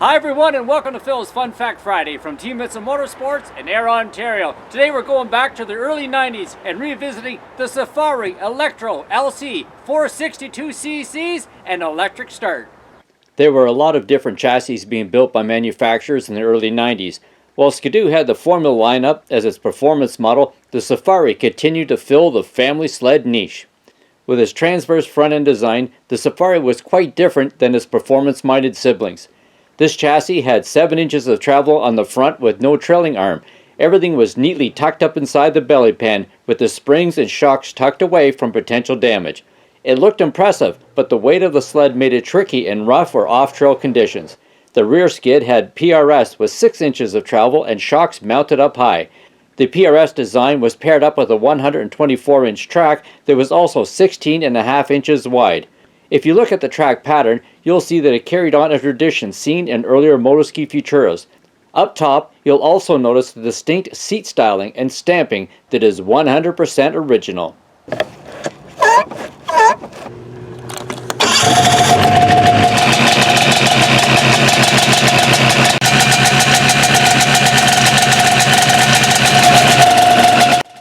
Hi everyone and welcome to Phil's Fun Fact Friday from Team Vincent Motorsports in Ayr, Ontario. Today we're going back to the early 90s and revisiting the Safari Electro LC 462cc's and electric start. There were a lot of different chassis being built by manufacturers in the early 90s. While Skidoo had the Formula lineup as its performance model, the Safari continued to fill the family sled niche. With its transverse front-end design, the Safari was quite different than its performance-minded siblings. This chassis had 7 inches of travel on the front with no trailing arm. Everything was neatly tucked up inside the belly pan, with the springs and shocks tucked away from potential damage. It looked impressive, but the weight of the sled made it tricky in rough or off-trail conditions. The rear skid had PRS with 6 inches of travel and shocks mounted up high. The PRS design was paired up with a 124-inch track that was also 16.5 inches wide. If you look at the track pattern, you'll see that it carried on a tradition seen in earlier motorski Futuros. Up top, you'll also notice the distinct seat styling and stamping that is 100% original.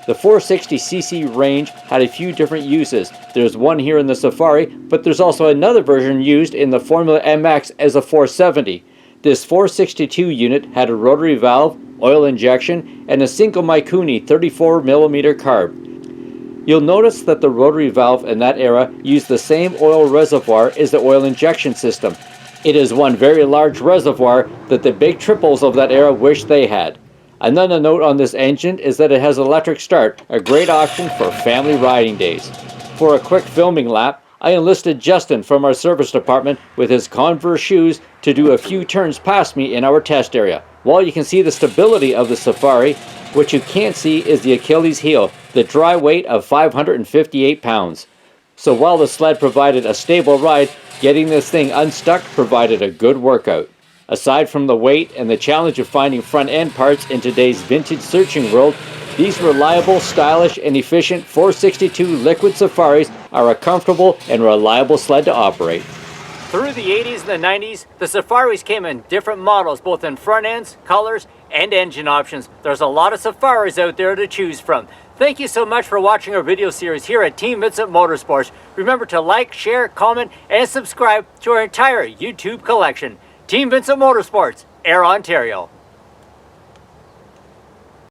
The 460cc range had a few different uses. There's one here in the Safari, but there's also another version used in the Formula MX as a 470. This 462 unit had a rotary valve, oil injection, and a single Mikuni 34mm carb. You'll notice that the rotary valve in that era used the same oil reservoir as the oil injection system. It is one very large reservoir that the big triples of that era wish they had. Another note on this engine is that it has electric start, a great option for family riding days. For a quick filming lap, I enlisted Justin from our service department with his Converse shoes to do a few turns past me in our test area. While you can see the stability of the Safari, what you can't see is the Achilles heel, the dry weight of 558 pounds. So while the sled provided a stable ride, getting this thing unstuck provided a good workout. Aside from the weight and the challenge of finding front-end parts in today's vintage searching world, these reliable, stylish, and efficient 462 liquid Safaris are a comfortable and reliable sled to operate. Through the 80s and the 90s, the Safaris came in different models, both in front ends, colors, and engine options. There's a lot of Safaris out there to choose from. Thank you so much for watching our video series here at Team Vincent Motorsports. Remember to like, share, comment, and subscribe to our entire YouTube collection. Team Vincent Motorsports, Ayr, Ontario.